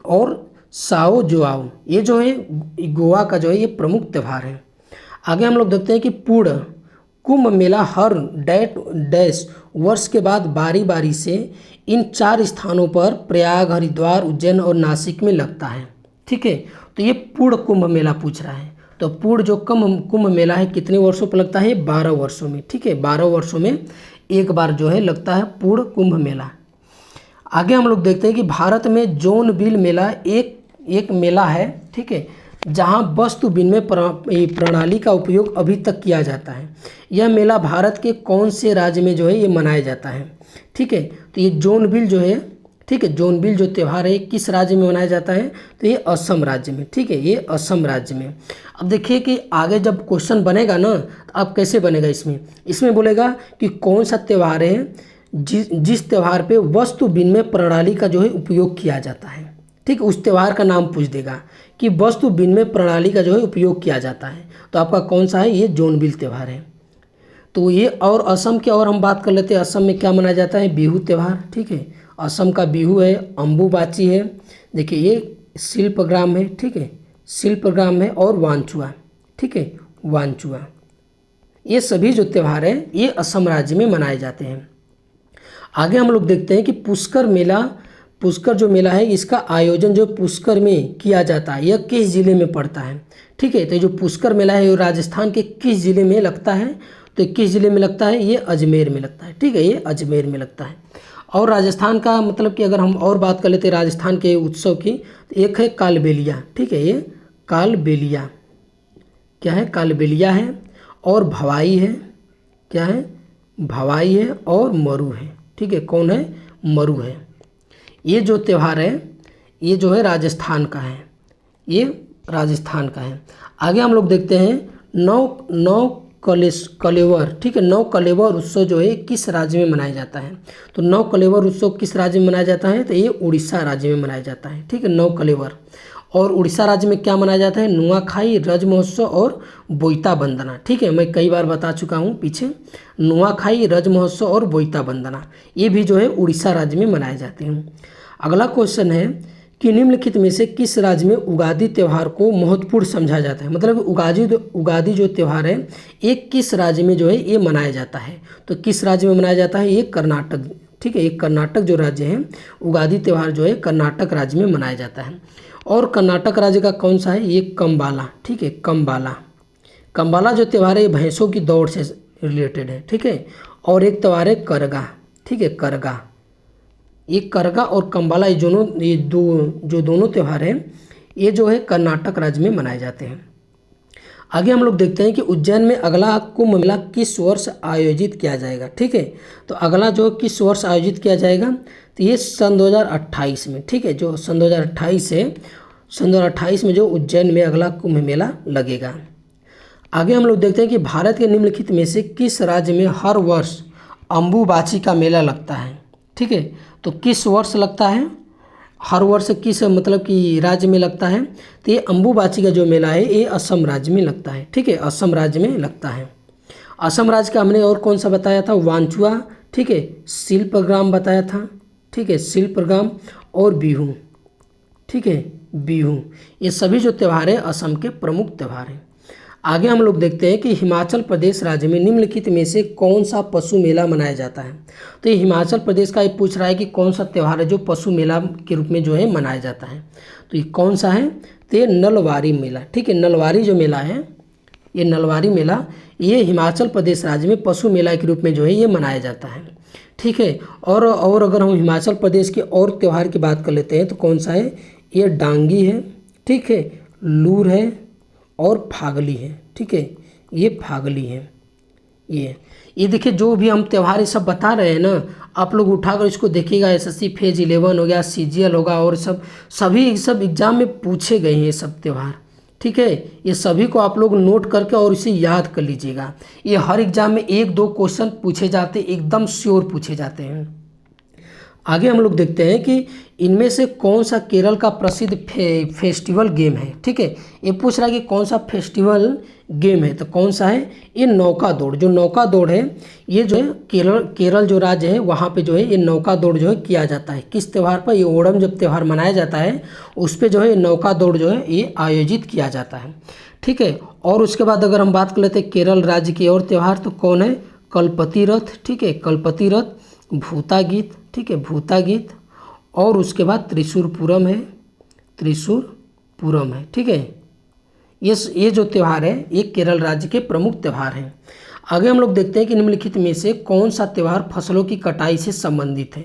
और साओ जो आओ, ये जो है गोवा का जो है ये प्रमुख त्यौहार है। आगे हम लोग देखते हैं कि पूर्ण कुंभ मेला हर डैश वर्ष के बाद बारी बारी से इन 4 स्थानों पर प्रयाग, हरिद्वार, उज्जैन और नासिक में लगता है, ठीक है। तो ये पूर्ण कुंभ मेला पूछ रहा है, तो पूर्ण जो कुंभ मेला है कितने वर्षों पर लगता है, 12 वर्षों में, ठीक है, 12 वर्षों में एक बार जो है लगता है पूर्ण कुंभ मेला। आगे हम लोग देखते हैं कि भारत में जोनबिल मेला एक मेला है, ठीक है, जहां वस्तु विनिमय प्रणाली का उपयोग अभी तक किया जाता है। यह मेला भारत के कौन से राज्य में जो है ये मनाया जाता है, ठीक है। तो ये जोनबिल जो है, ठीक है, जोनबिल जो त्यौहार है किस राज्य में मनाया जाता है, तो ये असम राज्य में, ठीक है, ये असम राज्य में। अब देखिए कि आगे जब क्वेश्चन बनेगा ना, तो अब कैसे बनेगा, इसमें बोलेगा कि कौन सा त्यौहार है जिस त्यौहार पे वस्तु विनिमय प्रणाली का जो है उपयोग किया जाता है, ठीक, उस त्यौहार का नाम पूछ देगा कि वस्तु विनिमय प्रणाली का जो है उपयोग किया जाता है, तो आपका कौन सा है, ये जोनबिल त्यौहार है। तो ये और असम की और हम बात कर लेते हैं, असम में क्या मनाया जाता है, बिहू त्यौहार, ठीक है, असम का बिहू है, अम्बुबाची है, देखिए ये शिल्पग्राम है, ठीक है, शिल्पग्राम है, और वांचुआ, ठीक है, वांचुआ। ये सभी जो त्यौहार है ये असम राज्य में मनाए जाते हैं। आगे हम लोग देखते हैं कि पुष्कर जो मेला है इसका आयोजन जो पुष्कर में किया जाता है, यह किस जिले में पड़ता है, ठीक है। तो जो पुष्कर मेला है ये राजस्थान के किस जिले में लगता है, तो किस जिले में लगता है, ये अजमेर में लगता है, ठीक है, ये अजमेर में लगता है। और राजस्थान का मतलब कि अगर हम और बात कर लेते हैं राजस्थान के उत्सव की, तो एक है कालबेलिया, ठीक है, ये कालबेलिया, क्या है, कालबेलिया है, और भवाई है, क्या है, भवाई है, और मरु है, ठीक है, कौन है, मरु है। ये जो त्यौहार है ये जो है राजस्थान का है, ये राजस्थान का है। आगे हम लोग देखते हैं नौ कलेवर, ठीक है, 9 कलेवर उत्सव जो है किस राज्य में मनाया जाता है, तो 9 कलेवर उत्सव किस राज्य में मनाया जाता है, तो ये उड़ीसा राज्य में मनाया जाता है, ठीक है, 9 कलेवर। और उड़ीसा राज्य में क्या मनाया जाता है, नुआखाई, रज महोत्सव और बोईता बंदना, ठीक है, मैं कई बार बता चुका हूँ पीछे, नुआखाई, रज महोत्सव और बोईता बंदना ये भी जो है उड़ीसा राज्य में मनाए जाते हैं। अगला क्वेश्चन है कि निम्नलिखित में से किस राज्य में उगादी त्यौहार को महत्वपूर्ण समझा जाता है, मतलब उगादी जो त्यौहार है ये किस राज्य में जो है ये मनाया जाता है, तो किस राज्य में मनाया जाता है, ये कर्नाटक, ठीक है, ये कर्नाटक जो राज्य है उगादी त्यौहार जो है कर्नाटक राज्य में मनाया जाता है। और कर्नाटक राज्य का कौन सा है, ये कंबाला, ठीक है, कंबाला जो त्यौहार है ये भैंसों की दौड़ से रिलेटेड है, ठीक है। और एक त्यौहार है करगा, ठीक है, करगा, ये करगा और कंबाला ये दोनों त्यौहार हैं ये जो है कर्नाटक राज्य में मनाए जाते हैं। आगे हम लोग देखते हैं कि उज्जैन में अगला कुंभ मेला किस वर्ष आयोजित किया जाएगा, ठीक है। तो अगला जो किस वर्ष आयोजित किया जाएगा, तो ये सन 2028 में, ठीक है, जो सन 2028 है, सन 2028 में जो उज्जैन में अगला कुंभ मेला लगेगा। आगे हम लोग देखते हैं कि भारत के निम्नलिखित में से किस राज्य में हर वर्ष अम्बुबाची का मेला लगता है, ठीक है। तो किस वर्ष लगता है, हर वर्ष किस मतलब कि राज्य में लगता है, तो ये अम्बुबाची का जो मेला है ये असम राज्य में लगता है, ठीक है, असम राज्य में लगता है। असम राज्य का हमने और कौन सा बताया था, वांचुआ, ठीक है, शिल्पग्राम बताया था, ठीक है, शिल्पग्राम और बिहू, ठीक है, बिहू, ये सभी जो त्यौहार है असम के प्रमुख त्यौहार हैं। आगे हम लोग देखते हैं कि हिमाचल प्रदेश राज्य में निम्नलिखित में से कौन सा पशु मेला मनाया जाता है। तो ये हिमाचल प्रदेश का ये पूछ रहा है कि कौन सा त्यौहार है जो पशु मेला के रूप में जो है मनाया जाता है। तो ये कौन सा है, तो ये नलवारी मेला, ठीक है, नलवारी जो मेला है, ये नलवारी मेला ये हिमाचल प्रदेश राज्य में पशु मेला के रूप में जो है ये मनाया जाता है, ठीक है। और अगर हम हिमाचल प्रदेश के और त्यौहार की बात कर लेते हैं तो कौन सा है, ये डांगी है, ठीक है, लूर है और फागली है, ठीक है, ये फागली है। ये देखिए जो भी हम त्यौहार ये सब बता रहे हैं ना, आप लोग उठाकर इसको देखिएगा, एसएससी फेज 11 हो गया, सीजीएल होगा, और सभी एग्जाम में पूछे गए हैं ये सब त्यौहार, ठीक है। ये सभी को आप लोग नोट करके और इसे याद कर लीजिएगा। ये हर एग्जाम में 1-2 क्वेश्चन पूछे जाते, एकदम श्योर पूछे जाते हैं। आगे हम लोग देखते हैं कि इनमें से कौन सा केरल का प्रसिद्ध फेस्टिवल गेम है, ठीक है। ये पूछ रहा है कि कौन सा फेस्टिवल गेम है, तो कौन सा है, ये नौका दौड़। जो नौका दौड़ है ये जो है केरल जो राज्य है वहाँ पे जो है ये नौका दौड़ जो है किया जाता है। किस त्यौहार पर, ये ओणम जब त्यौहार मनाया जाता है उस पर जो है नौका दौड़ जो है ये आयोजित किया जाता है, ठीक है। और उसके बाद अगर हम बात कर लेते हैं केरल राज्य के और त्यौहार, तो कौन है, कलपति रथ, ठीक है, कलपति रथ, भूता गीत, ठीक है, भूता गीत, और उसके बाद त्रिशूरपुरम है, त्रिशूरपुरम है, ठीक है। ये जो त्यौहार है ये केरल राज्य के प्रमुख त्यौहार हैं। आगे हम लोग देखते हैं कि निम्नलिखित में से कौन सा त्यौहार फसलों की कटाई से संबंधित है।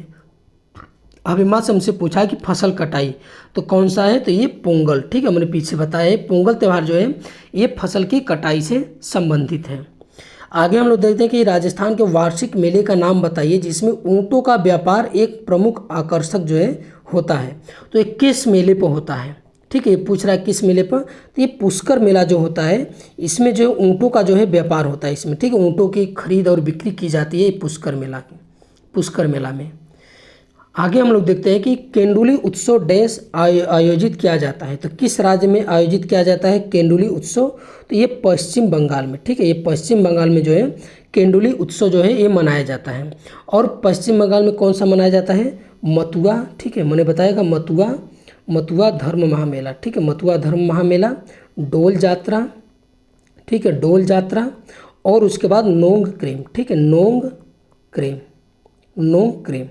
अभी माँ से हमसे पूछा कि फसल कटाई तो कौन सा है, तो ये पोंगल, ठीक है, मैंने पीछे बताया है पोंगल त्यौहार जो है ये फसल की कटाई से संबंधित है। आगे हम लोग देखते हैं कि राजस्थान के वार्षिक मेले का नाम बताइए जिसमें ऊँटों का व्यापार एक प्रमुख आकर्षक जो है होता है। तो ये किस मेले पर होता है, ठीक है, ये पूछ रहा है किस मेले पर, तो ये पुष्कर मेला जो होता है इसमें जो ऊँटों का जो है व्यापार होता है इसमें, ठीक है, ऊँटों की खरीद और बिक्री की जाती है पुष्कर मेला में। आगे हम लोग देखते हैं कि केंदुली उत्सव डैश आयोजित किया जाता है। तो किस राज्य में आयोजित किया जाता है केंदुली उत्सव, तो ये पश्चिम बंगाल में, ठीक है, ये पश्चिम बंगाल में जो है केंदुली उत्सव जो है ये मनाया जाता है। और पश्चिम बंगाल में कौन सा मनाया जाता है, मथुआ, ठीक है, मैंने बताएगा मथुआ धर्म महामेला, ठीक है, मथुआ धर्म महामेला, डोल यात्रा, ठीक है, डोल यात्रा, और उसके बाद नोंग क्रेम, ठीक है, नोंग क्रेम,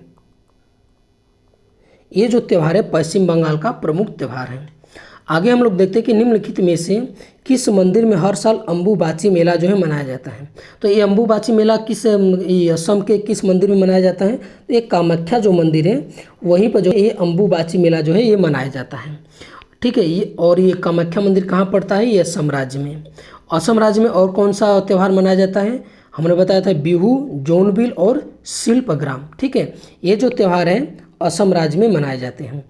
ये जो त्यौहार है पश्चिम बंगाल का प्रमुख त्यौहार है। आगे हम लोग देखते हैं कि निम्नलिखित में से किस मंदिर में हर साल अम्बुबाची मेला जो है मनाया जाता है। तो ये अम्बुबाची मेला असम के किस मंदिर में मनाया जाता है, तो ये कामाख्या जो मंदिर है वहीं पर जो ये अम्बुबाची मेला जो है ये मनाया जाता है, ठीक है। ये कामाख्या मंदिर कहाँ पड़ता है, ये असम राज्य में। असम राज्य में और कौन सा त्यौहार मनाया जाता है, हमने बताया था बिहू, जोनबिल और शिल्पग्राम, ठीक है, ये जो त्यौहार है असम राज्य में मनाए जाते हैं।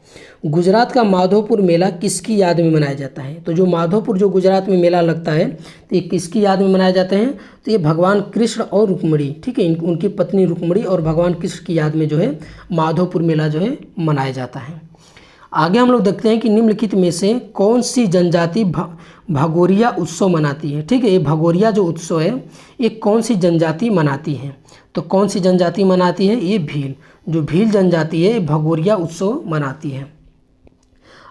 गुजरात का माधोपुर मेला किसकी याद में मनाया जाता है, तो जो माधोपुर जो गुजरात में मेला लगता है तो ये किसकी याद में मनाया जाते हैं, तो ये भगवान कृष्ण और रुक्मिणी, ठीक है, उनकी पत्नी रुक्मिणी और भगवान कृष्ण की याद में जो है माधोपुर मेला जो है मनाया जाता है। आगे हम लोग देखते हैं कि निम्नलिखित में से कौन सी जनजाति भगोरिया उत्सव मनाती है, ठीक है, ये भगोरिया जो उत्सव है ये कौन सी जनजाति मनाती है, तो कौन सी जनजाति मनाती है, ये भील, जो भील जनजाति है भगोरिया उत्सव मनाती है।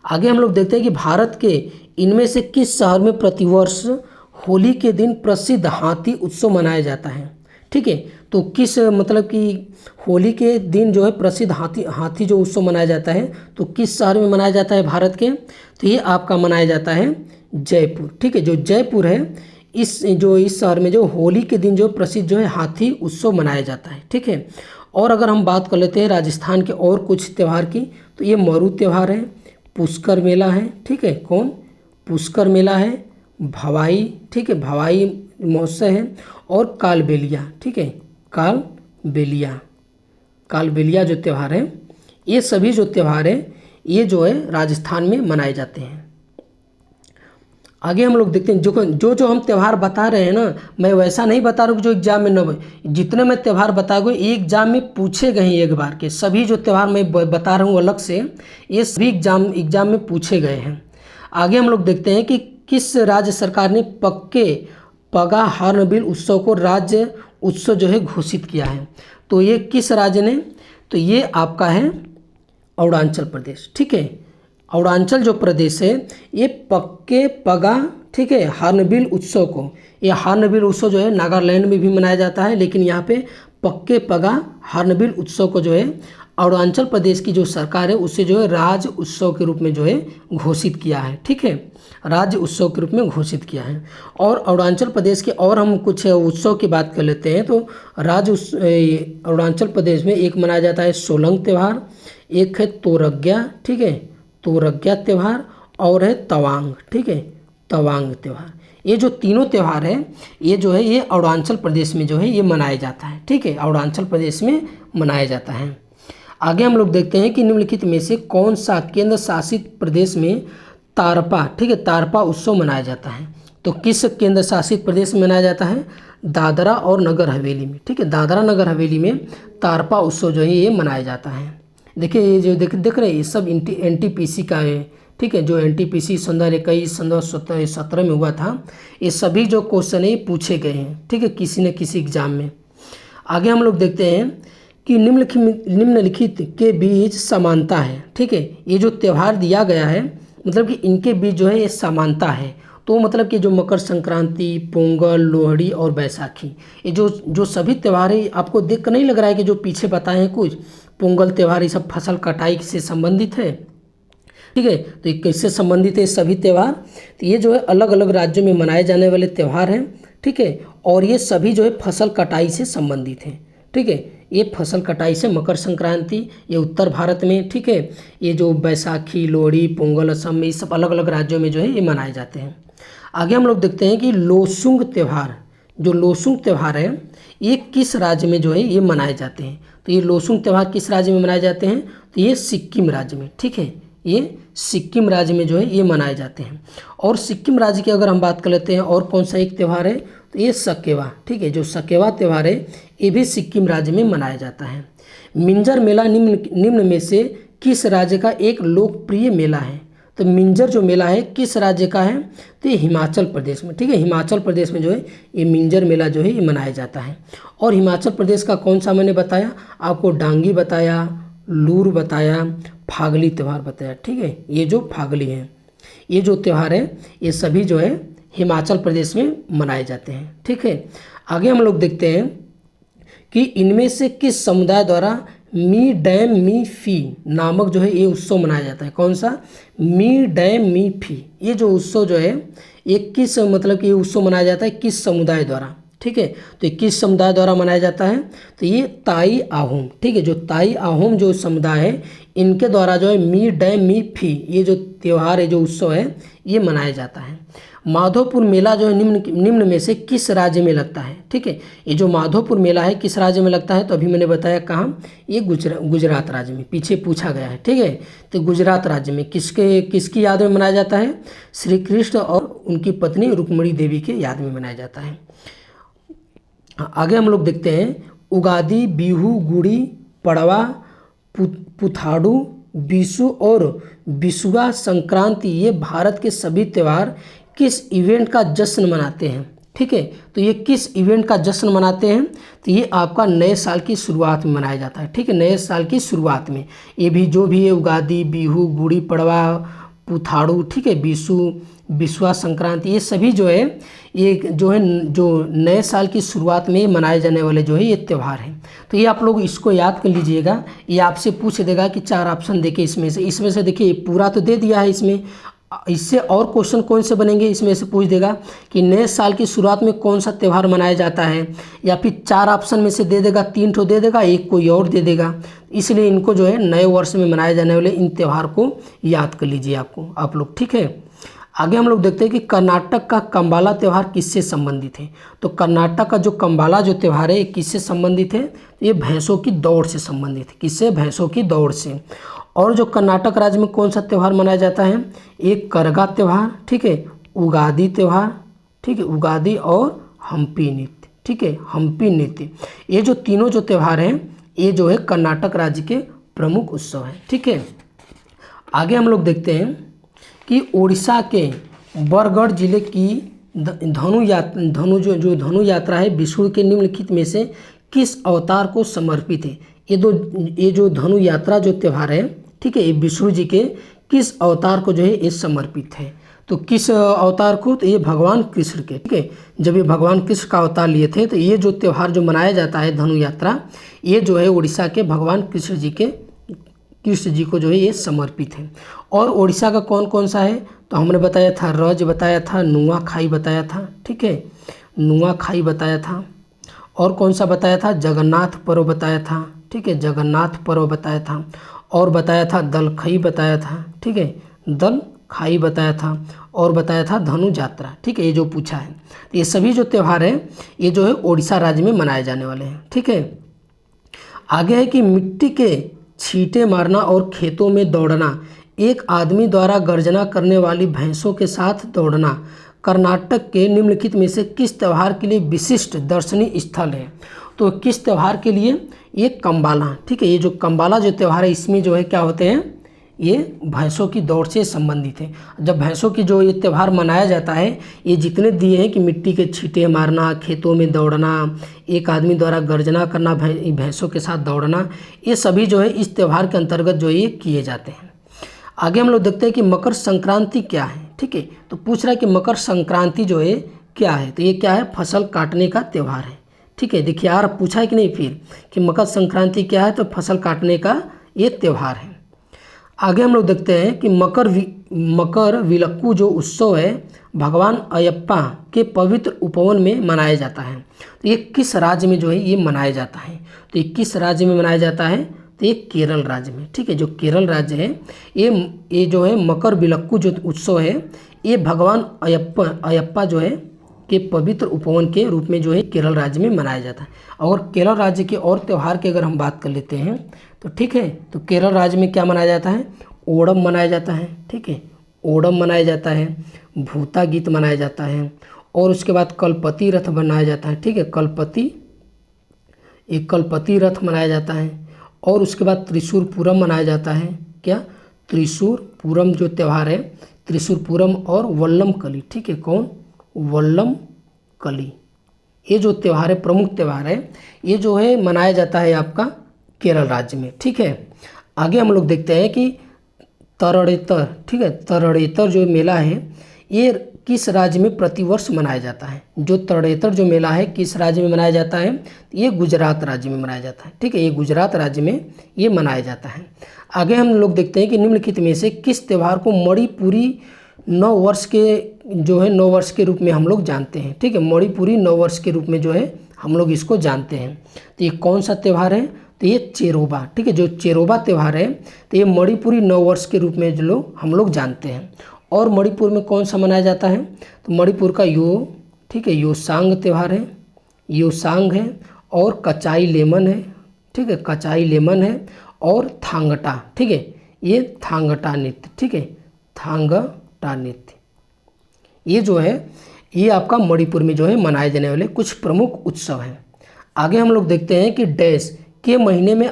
आगे हम लोग देखते हैं कि भारत के इनमें से किस शहर में प्रतिवर्ष होली के दिन प्रसिद्ध हाथी उत्सव मनाया जाता है, ठीक है, तो किस मतलब कि होली के दिन जो है प्रसिद्ध हाथी जो उत्सव मनाया जाता है तो किस शहर में मनाया जाता है भारत के, तो ये आपका मनाया जाता है जयपुर, ठीक है, जो जयपुर है इस शहर में जो होली के दिन जो प्रसिद्ध जो है हाथी उत्सव मनाया जाता है, ठीक है। और अगर हम बात कर लेते हैं राजस्थान के और कुछ त्यौहार की, तो ये मरु त्यौहार है, पुष्कर मेला है, ठीक है, कौन, पुष्कर मेला है, भवाई, ठीक है, भवाई महोत्सव है, और कालबेलिया, ठीक है, कालबेलिया जो त्यौहार है ये सभी जो त्यौहार है ये जो है राजस्थान में मनाए जाते हैं। आगे हम लोग देखते हैं जो हम त्यौहार बता रहे हैं ना, मैं वैसा नहीं बता रहा हूँ जो एग्जाम में न, जितने मैं त्यौहार बता गए एक एग्जाम में पूछे गए हैं एक बार के, सभी जो त्यौहार मैं बता रहा हूँ अलग से ये सभी एग्जाम में पूछे गए हैं। आगे हम लोग देखते हैं कि किस राज्य सरकार ने पगा हॉर्नबिल उत्सव को राज्य उत्सव जो है घोषित किया है। तो ये किस राज्य ने, तो ये आपका है अरुणाचल प्रदेश। ठीक है, अरुणाचल जो प्रदेश है ये पक्के पगा, ठीक है, हार्नबिल उत्सव को, ये हार्नबिल उत्सव जो है नागालैंड में भी मनाया जाता है, लेकिन यहाँ पे पक्के पगा हार्नबिल उत्सव को जो है अरुणाचल प्रदेश की जो सरकार है उससे जो है राज्य उत्सव के रूप में जो है घोषित किया है। ठीक है, राज्य उत्सव के रूप में घोषित किया है। और अरुणाचल प्रदेश के और हम कुछ उत्सव की बात कर लेते हैं। तो अरुणाचल प्रदेश में एक मनाया जाता है सोलंग त्यौहार, एक है तोरग्या, ठीक है, तोरग्या त्यौहार, और है तवांग, ठीक है, तवांग त्यौहार। ये जो तीनों त्यौहार है ये जो है ये अरुणाचल प्रदेश में जो है ये मनाया जाता है। ठीक है, अरुणाचल प्रदेश में मनाया जाता है। आगे हम लोग देखते हैं कि निम्नलिखित में से कौन सा केंद्र शासित प्रदेश में तारपा, ठीक है, तारपा उत्सव मनाया जाता है। तो किस केंद्र शासित प्रदेश में मनाया जाता है, दादरा और नगर हवेली में। ठीक है, दादरा नगर हवेली में तारपा उत्सव जो है ये मनाया जाता है। देखिए ये जो देख रहे हैं ये सब NTPC का है। ठीक है, जो NTPC 2021 2017 में हुआ था, ये सभी जो क्वेश्चन है पूछे गए हैं। ठीक है, किसी न किसी एग्जाम में। आगे हम लोग देखते हैं कि निम्नलिखित के बीच समानता है। ठीक है, ये जो त्यौहार दिया गया है मतलब कि इनके बीच जो है ये समानता है। तो मतलब कि जो मकर संक्रांति, पोंगल, लोहड़ी और बैसाखी, ये जो सभी त्यौहार है आपको देख कर नहीं लग रहा है कि जो पीछे बताए हैं कुछ, पोंगल त्यौहार ये सब फसल कटाई से संबंधित है। ठीक है, तो ये कैसे संबंधित है सभी त्यौहार, तो ये जो है अलग अलग राज्यों में मनाए जाने वाले त्यौहार हैं। ठीक है, और ये सभी जो है फसल कटाई से संबंधित हैं। ठीक है, ये फसल कटाई से मकर संक्रांति ये उत्तर भारत में, ठीक है, ये जो बैसाखी, लोहड़ी, पोंगल असम में, ये सब अलग अलग राज्यों में जो है ये मनाए जाते हैं। आगे हम लोग देखते हैं कि लोसुंग त्यौहार, जो लोसुंग त्यौहार है ये किस राज्य में जो है ये मनाए जाते हैं। तो ये लोसुंग त्यौहार किस राज्य में मनाए जाते हैं, तो ये सिक्किम राज्य में। ठीक है, ये सिक्किम राज्य में जो है ये मनाए जाते हैं। और सिक्किम राज्य की अगर हम बात कर लेते हैं और कौन सा एक त्यौहार है, तो ये सकेवा। ठीक है, जो सकेवा त्यौहार है ये भी सिक्किम राज्य में मनाया जाता है। मिंजर मेला निम्न में से किस राज्य का एक लोकप्रिय मेला है। तो मिंजर जो मेला है किस राज्य का है, तो ये हिमाचल प्रदेश में। ठीक है, हिमाचल प्रदेश में जो है ये मिंजर मेला जो है ये मनाया जाता है। और हिमाचल प्रदेश का कौन सा मैंने बताया आपको, डांगी बताया, लूर बताया, फागली त्यौहार बताया। ठीक है, ये जो फागली है, ये जो त्यौहार है ये सभी जो है हिमाचल प्रदेश में मनाए जाते हैं। ठीक है, आगे हम लोग देखते हैं कि इनमें से किस समुदाय द्वारा मी डैम मी फी नामक जो है ये उत्सव मनाया जाता है। कौन सा, मी डैम मी फी, ये जो उत्सव जो है ये किस मतलब कि ये उत्सव मनाया जाता है किस समुदाय द्वारा। ठीक है, तो ये किस समुदाय द्वारा मनाया जाता है, तो ये ताई आहोम। ठीक है, जो ताई आहोम जो समुदाय है इनके द्वारा जो है मी डैम मी फी ये जो त्यौहार है, जो उत्सव है ये मनाया जाता है। माधोपुर मेला जो है निम्न में से किस राज्य में लगता है। ठीक है, ये जो माधोपुर मेला है किस राज्य में लगता है, तो अभी मैंने बताया कहाँ, ये गुजरात राज्य में, पीछे पूछा गया है। ठीक है, तो गुजरात राज्य में किसकी याद में मनाया जाता है, श्री कृष्ण और उनकी पत्नी रुक्मिणी देवी के याद में मनाया जाता है। आगे हम लोग देखते हैं उगादी, बिहू, गुड़ी पड़वा, पुथाड़ू, बिशु और बिसुआ संक्रांति ये भारत के सभी त्यौहार किस इवेंट का जश्न मनाते हैं। ठीक है, तो ये किस इवेंट का जश्न मनाते हैं, तो ये आपका नए साल की शुरुआत में मनाया जाता है। ठीक है, नए साल की शुरुआत में ये भी जो भी है उगादी, बिहू, गुड़ी पड़वा, पुथाड़ू, ठीक है, बिशु, बिसुआ संक्रांति ये सभी जो है ये जो नए साल की शुरुआत में मनाए जाने वाले जो है ये त्यौहार हैं। तो ये आप लोग इसको याद कर लीजिएगा। ये आपसे पूछ देगा कि 4 ऑप्शन देके इसमें से देखिए पूरा तो दे दिया है, इसमें इससे और क्वेश्चन कौन से बनेंगे, इसमें से पूछ देगा कि नए साल की शुरुआत में कौन सा त्यौहार मनाया जाता है, या फिर 4 ऑप्शन में से दे देगा, 3 ठो दे देगा, एक कोई और दे देगा। इसलिए इनको जो है नए वर्ष में मनाए जाने वाले इन त्यौहार को याद कर लीजिए आप लोग। ठीक है, आगे हम लोग देखते हैं कि कर्नाटक का कंबाला त्यौहार किससे संबंधित है। तो कर्नाटक का जो कंबाला जो त्यौहार है ये किससे संबंधित है, ये भैंसों की दौड़ से संबंधित है। किससे, भैंसों की दौड़ से। और जो कर्नाटक राज्य में कौन सा त्यौहार मनाया जाता है, एक करगा त्यौहार, ठीक है, उगादी त्यौहार, ठीक है, उगादी और हम्पी नृत्य। ठीक है, हम्पी नृत्य, ये जो तीनों जो त्यौहार हैं ये जो है कर्नाटक राज्य के प्रमुख उत्सव हैं। ठीक है, आगे हम लोग देखते हैं कि उड़ीसा के बरगढ़ जिले की धनु यात्रा है विष्णु के निम्नलिखित में से किस अवतार को समर्पित है? ये जो धनु यात्रा जो त्यौहार है, ठीक है, ये विष्णु जी के किस अवतार को जो है ये समर्पित है? तो किस अवतार को? तो ये भगवान कृष्ण के, ठीक है। जब ये भगवान कृष्ण का अवतार लिए थे तो ये जो त्यौहार जो मनाया जाता है धनु यात्रा, ये जो है उड़ीसा के भगवान कृष्ण जी को जो है ये समर्पित है। और उड़ीसा का कौन कौन सा है? तो हमने बताया था, रज बताया था, नुआखाई बताया था, ठीक है, नुआखाई बताया था। और कौन सा बताया था? जगन्नाथ पर्व बताया था, ठीक है, जगन्नाथ पर्व बताया था। और बताया था दलखई बताया था, ठीक है, दलखाई बताया था। और बताया था धनु यात्रा, ठीक है। ये जो पूछा है, ये सभी जो त्यौहार है ये जो है उड़ीसा राज्य में मनाए जाने वाले हैं, ठीक है। आगे है कि मिट्टी के छींटे मारना और खेतों में दौड़ना, एक आदमी द्वारा गर्जना करने वाली भैंसों के साथ दौड़ना कर्नाटक के निम्नलिखित में से किस त्यौहार के लिए विशिष्ट दर्शनीय स्थल है? तो किस त्यौहार के लिए? ये कंबाला, ठीक है। ये जो कंबाला जो त्यौहार है इसमें जो है क्या होते हैं? ये भैंसों की दौड़ से संबंधित है। जब भैंसों की जो ये त्यौहार मनाया जाता है, ये जितने दिए हैं कि मिट्टी के छींटे मारना, खेतों में दौड़ना, एक आदमी द्वारा गर्जना करना, भैंसों के साथ दौड़ना, ये सभी जो है इस त्यौहार के अंतर्गत जो ये किए जाते हैं। आगे हम लोग देखते हैं कि मकर संक्रांति क्या है, ठीक है। तो पूछ रहा है कि मकर संक्रांति जो है क्या है? तो ये क्या है? फसल काटने का त्यौहार है, ठीक है। देखिए यार पूछा है कि नहीं फिर कि मकर संक्रांति क्या है? तो फसल काटने का ये त्यौहार है। आगे हम लोग देखते हैं कि मकर विलक्कू जो उत्सव है भगवान अयप्पा के पवित्र उपवन में मनाया जाता है। तो ये किस राज्य में जो है ये मनाया जाता है? तो ये किस राज्य में मनाया जाता है? तो ये केरल राज्य में, ठीक है। जो केरल राज्य है ये जो है मकर विलक्कू जो उत्सव है ये भगवान अयप्पा जो है के पवित्र उपवन के रूप में जो है केरल राज्य में मनाया जाता है। और केरल राज्य के और त्यौहार की अगर हम बात कर लेते हैं तो ठीक है, तो केरल राज्य में क्या मनाया जाता है? ओणम मनाया जाता है, ठीक है, ओणम मनाया जाता है, भूता गीत मनाया जाता है। और उसके बाद कलपति रथ मनाया जाता है, ठीक है, कलपति रथ मनाया जाता है। और उसके बाद त्रिशूर पूरम मनाया जाता है। क्या? त्रिशूर पूरम जो त्यौहार है, त्रिशूर पूरम और वल्लम कली, ठीक है, कौन? वल्लम कली, ये जो त्यौहार है प्रमुख त्यौहार है ये जो है मनाया जाता है आपका केरल राज्य में, ठीक है। आगे हम लोग देखते हैं कि तरणेतर, ठीक है, तरणेतर जो मेला है ये किस राज्य में प्रतिवर्ष मनाया जाता है? जो तरणेतर जो मेला है किस राज्य में मनाया जाता है? ये गुजरात राज्य में मनाया जाता है, ठीक है, ये गुजरात राज्य में ये मनाया जाता है। आगे हम लोग देखते हैं कि निम्नलिखित में से किस त्यौहार को मणिपुरी नववर्ष के रूप में हम लोग जानते हैं, ठीक है, मणिपुरी नववर्ष के रूप में जो है हम लोग इसको जानते हैं। तो ये कौन सा त्यौहार है? तो ये चेरोबा, ठीक है, जो चेरोबा त्यौहार है तो ये मणिपुरी नववर्ष के रूप में जो हम लोग जानते हैं। और मणिपुर में कौन सा मनाया जाता है? तो मणिपुर का ठीक है, योसांग त्यौहार है, योसांग है। और कचाई लेमन है, ठीक है, कचाई लेमन है। और थांगटा, ठीक है, ये थांगटा नृत्य, ठीक है, थांगटा नृत्य, ये जो है ये आपका मणिपुर में जो है मनाए जाने वाले कुछ प्रमुख उत्सव हैं। आगे हम लोग देखते हैं कि डैश के महीने में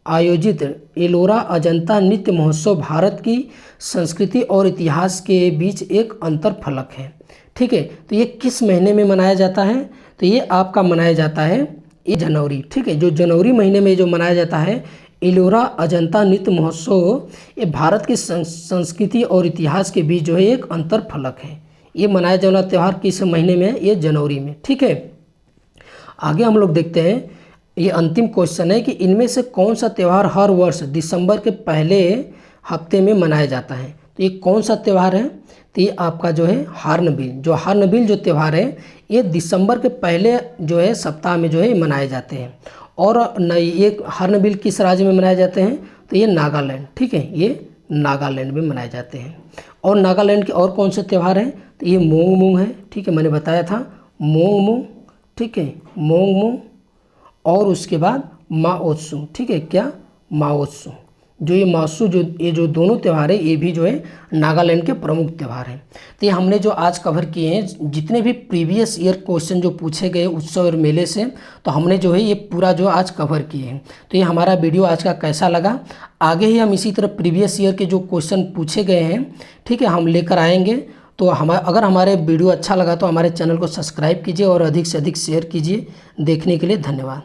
आयोजित एलोरा अजंता नृत्य महोत्सव भारत की संस्कृति और इतिहास के बीच एक अंतरफलक है, ठीक है। तो ये किस महीने में मनाया जाता है? तो ये आपका मनाया जाता है ये जनवरी, ठीक है, जो जनवरी महीने में जो मनाया जाता है एलोरा अजंता नृत्य महोत्सव, ये भारत की संस्कृति और इतिहास के बीच जो है एक अंतरफलक है। ये मनाया जाने वाला त्यौहार किस महीने में है? ये जनवरी में, ठीक है। आगे हम लोग देखते हैं, ये अंतिम क्वेश्चन है कि इनमें से कौन सा त्यौहार हर वर्ष दिसंबर के पहले हफ्ते में मनाया जाता है? तो ये कौन सा त्यौहार है? तो ये आपका जो है हार्नबिल जो त्यौहार है ये दिसंबर के पहले जो है सप्ताह में जो है मनाए जाते हैं। और ये हार्नबिल किस राज्य में मनाए जाते हैं? तो ये नागालैंड, ठीक है, ये नागालैंड में मनाए जाते हैं। और नागालैंड के और कौन से त्यौहार हैं? तो ये मोंगमोंग है, ठीक है, मैंने बताया था मोंगमोंग, ठीक है, मोंगमोंग। और उसके बाद माओत्सु, ठीक है, क्या? माओत्सु, जो ये माओत्सु ये जो दोनों त्यौहार है ये भी जो है नागालैंड के प्रमुख त्यौहार हैं। तो ये हमने जो आज कवर किए हैं जितने भी प्रीवियस ईयर क्वेश्चन जो पूछे गए उत्सव और मेले से, तो हमने जो है ये पूरा जो आज कवर किए हैं। तो ये हमारा वीडियो आज का कैसा लगा? आगे ही हम इसी तरह प्रीवियस ईयर के जो क्वेश्चन पूछे गए हैं, ठीक है, हम लेकर आएंगे। तो अगर हमारे वीडियो अच्छा लगा तो हमारे चैनल को सब्सक्राइब कीजिए और अधिक से अधिक शेयर कीजिए। देखने के लिए धन्यवाद।